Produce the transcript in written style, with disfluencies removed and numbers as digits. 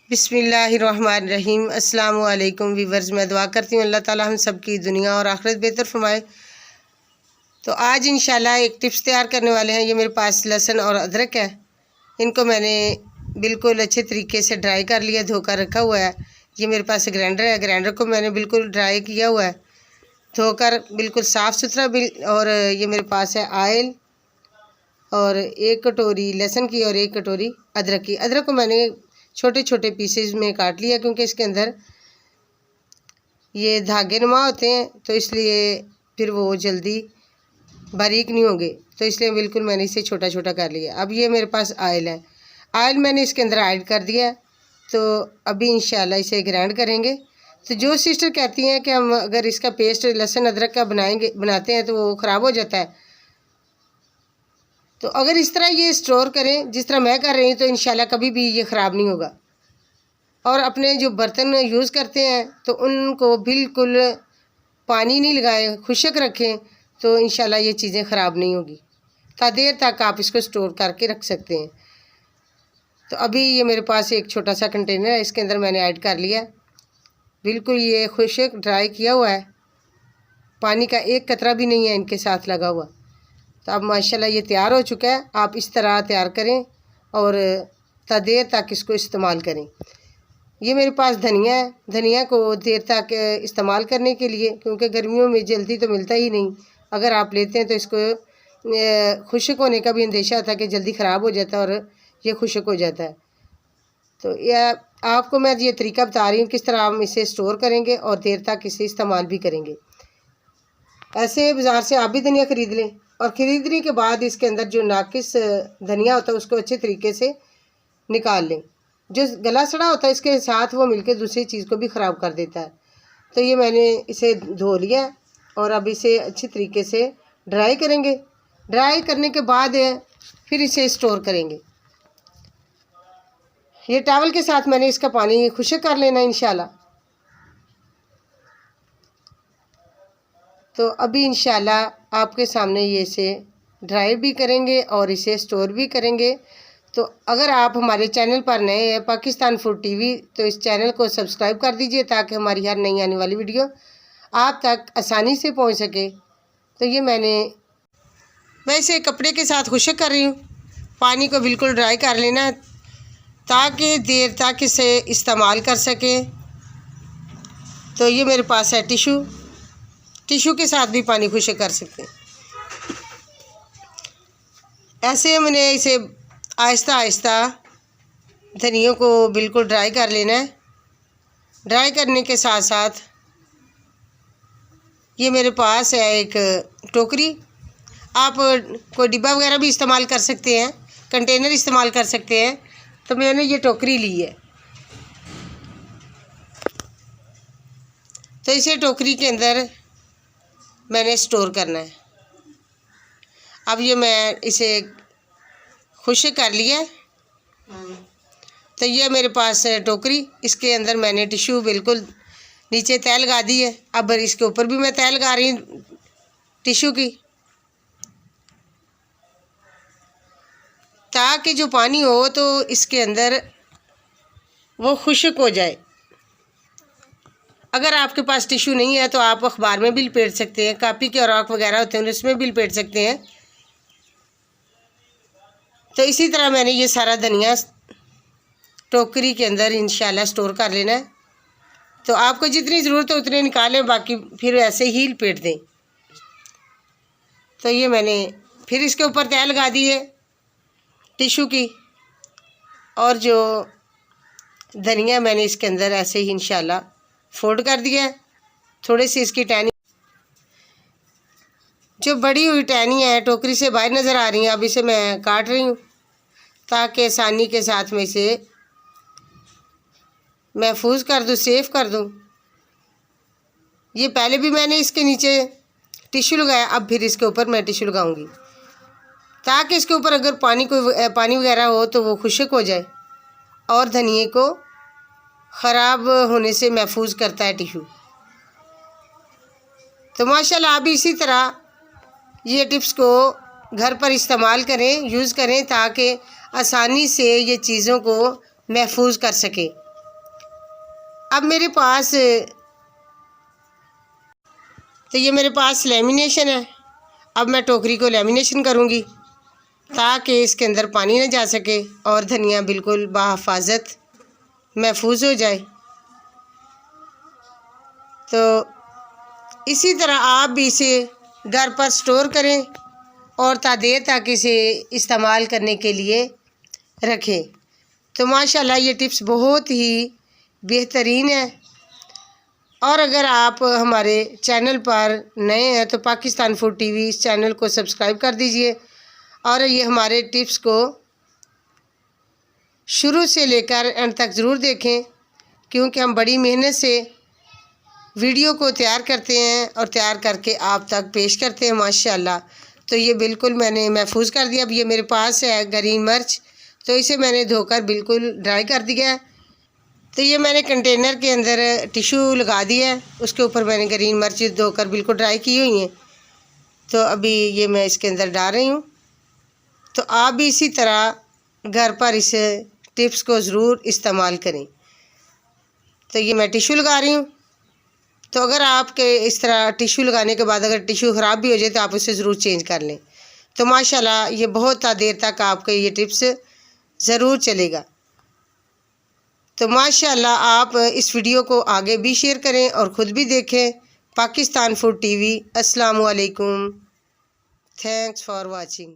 बिस्मिल्लाहिर्रहमानिर्रहीम। अस्सलामु अलैकुम वीवर्स। मैं दुआ करती हूँ अल्लाह ताला हम सब की दुनिया और आखिरत बेहतर फरमाए। तो आज इंशाल्लाह एक टिप्स तैयार करने वाले हैं। ये मेरे पास लहसुन और अदरक है। इनको मैंने बिल्कुल अच्छे तरीके से ड्राई कर लिया, धोकर रखा हुआ है। ये मेरे पास ग्राइंडर है, ग्राइंडर को मैंने बिल्कुल ड्राई किया हुआ है, धोकर बिल्कुल साफ़ सुथरा। और ये मेरे पास है आयल और 1 कटोरी लहसुन की और 1 कटोरी अदरक की। अदरक को मैंने छोटे छोटे पीसेज में काट लिया क्योंकि इसके अंदर ये धागे नुमा होते हैं, तो इसलिए फिर वो जल्दी बारीक नहीं होंगे, तो इसलिए बिल्कुल मैंने इसे छोटा छोटा कर लिया। अब ये मेरे पास आयल है, आयल मैंने इसके अंदर ऐड कर दिया। तो अभी इंशाल्लाह इसे ग्राइंड करेंगे। तो जो सिस्टर कहती हैं कि हम अगर इसका पेस्ट लहसुन अदरक का बनाते हैं तो वो ख़राब हो जाता है, तो अगर इस तरह ये स्टोर करें जिस तरह मैं कर रही हूँ तो इंशाल्लाह कभी भी ये ख़राब नहीं होगा। और अपने जो बर्तन यूज़ करते हैं तो उनको बिल्कुल पानी नहीं लगाएं, खुश्क रखें, तो इंशाल्लाह ये चीज़ें ख़राब नहीं होगी। था देर तक आप इसको स्टोर करके रख सकते हैं। तो अभी ये मेरे पास एक छोटा सा कंटेनर है, इसके अंदर मैंने ऐड कर लिया। बिल्कुल ये खुश्क ड्राई किया हुआ है, पानी का एक कतरा भी नहीं है इनके साथ लगा हुआ। तो अब माशाल्लाह ये तैयार हो चुका है। आप इस तरह तैयार करें और देर तक इसको इस्तेमाल करें। ये मेरे पास धनिया है, धनिया को देर तक इस्तेमाल करने के लिए, क्योंकि गर्मियों में जल्दी तो मिलता ही नहीं। अगर आप लेते हैं तो इसको खुश्क होने का भी अंदेशा होता है कि जल्दी ख़राब हो जाता है और ये खुश्क हो जाता है। तो यह आपको मैं ये तरीका बता रही हूँ किस तरह हम इसे स्टोर करेंगे और देर तक इसे इस्तेमाल भी करेंगे। ऐसे बाज़ार से आप भी धनिया ख़रीद लें और ख़रीदने के बाद इसके अंदर जो नाकिस धनिया होता है उसको अच्छे तरीके से निकाल लें। जो गला सड़ा होता है इसके साथ वो मिलकर दूसरी चीज़ को भी ख़राब कर देता है। तो ये मैंने इसे धो लिया और अब इसे अच्छी तरीके से ड्राई करेंगे। ड्राई करने के बाद फिर इसे स्टोर करेंगे। ये टॉवल के साथ मैंने इसका पानी खुश्क कर लेना इंशाल्लाह। तो अभी इंशाल्लाह आपके सामने ये इसे ड्राई भी करेंगे और इसे स्टोर भी करेंगे। तो अगर आप हमारे चैनल पर नए हैं पाकिस्तान फूड टीवी, तो इस चैनल को सब्सक्राइब कर दीजिए ताकि हमारी हर नई आने वाली वीडियो आप तक आसानी से पहुंच सके। तो ये मैं इसे कपड़े के साथ खुश्क कर रही हूँ। पानी को बिल्कुल ड्राई कर लेना है ताकि देर तक इसे इस्तेमाल कर सकें। तो ये मेरे पास है टिशू के साथ भी पानी खुश्क कर सकते हैं। ऐसे मैंने इसे आहिस्ता आहिस्ता धनियों को बिल्कुल ड्राई कर लेना है। ड्राई करने के साथ साथ ये मेरे पास है एक टोकरी। आप कोई डिब्बा वगैरह भी इस्तेमाल कर सकते हैं, कंटेनर इस्तेमाल कर सकते हैं। तो मैंने ये टोकरी ली है, तो इसे टोकरी के अंदर मैंने स्टोर करना है। अब ये मैं इसे खुश्क कर लिया। तो ये मेरे पास है टोकरी, इसके अंदर मैंने टिश्यू बिल्कुल नीचे तय लगा दी है। अब इसके ऊपर भी मैं तय लगा रही हूँ टिश्यू की, ताकि जो पानी हो तो इसके अंदर वो खुश्क हो जाए। अगर आपके पास टिश्यू नहीं है तो आप अखबार में भी लपेट सकते हैं, कापी के औराक वगैरह होते हैं उसमें भी लपेट सकते हैं। तो इसी तरह मैंने ये सारा धनिया टोकरी के अंदर इंशाल्लाह स्टोर कर लेना है। तो आपको जितनी ज़रूरत है उतने निकालें, बाकी फिर ऐसे ही लपेट दें। तो ये मैंने फिर इसके ऊपर तय लगा दी है टिश्यू की, और जो धनिया मैंने इसके अंदर ऐसे ही इंशाल्लाह फोल्ड कर दिया है। थोड़ी सी इसकी टहनी, जो बड़ी हुई टहनी है टोकरी से बाहर नज़र आ रही है, अब इसे मैं काट रही हूँ ताकि आसानी के साथ में इसे महफूज कर दूँ, सेफ कर दूँ। ये पहले भी मैंने इसके नीचे टिश्यू लगाया, अब फिर इसके ऊपर मैं टिश्यू लगाऊंगी ताकि इसके ऊपर अगर पानी वगैरह हो तो वो खुश्क हो जाए और धनिए को ख़राब होने से महफूज करता है टिश्यू। तो माशाल्लाह आप इसी तरह ये टिप्स को घर पर इस्तेमाल करें, यूज़ करें ताकि आसानी से ये चीज़ों को महफूज कर सकें। अब मेरे पास तो ये मेरे पास लेमिनेशन है। अब मैं टोकरी को लेमिनेशन करूँगी ताकि इसके अंदर पानी ना जा सके और धनिया बिल्कुल बाहिफाजत महफूज हो जाए। तो इसी तरह आप भी इसे घर पर स्टोर करें और तादेर तक इसे इस्तेमाल करने के लिए रखें। तो माशाल्लाह ये टिप्स बहुत ही बेहतरीन है। और अगर आप हमारे चैनल पर नए हैं तो पाकिस्तान फूड टीवी इस चैनल को सब्सक्राइब कर दीजिए और ये हमारे टिप्स को शुरू से लेकर एंड तक ज़रूर देखें, क्योंकि हम बड़ी मेहनत से वीडियो को तैयार करते हैं और तैयार करके आप तक पेश करते हैं माशाल्लाह। तो ये बिल्कुल मैंने महफूज कर दिया। अब ये मेरे पास है ग्रीन मिर्च, तो इसे मैंने धोकर बिल्कुल ड्राई कर दिया है। तो ये मैंने कंटेनर के अंदर टिशू लगा दिया है, उसके ऊपर मैंने ग्रीन मिर्च धोकर बिल्कुल ड्राई की हुई हैं। तो अभी ये मैं इसके अंदर डाल रही हूँ। तो आप भी इसी तरह घर पर इस टिप्स को ज़रूर इस्तेमाल करें। तो ये मैं टिशू लगा रही हूँ। तो अगर आपके इस तरह टिशू लगाने के बाद अगर टिशू ख़राब भी हो जाए तो आप उसे ज़रूर चेंज कर लें। तो माशाल्लाह ये बहुत देर तक आपके ये टिप्स ज़रूर चलेगा। तो माशाल्लाह आप इस वीडियो को आगे भी शेयर करें और ख़ुद भी देखें। Pakistan food TV. अस्सलामु अलैकुम। Thanks for watching.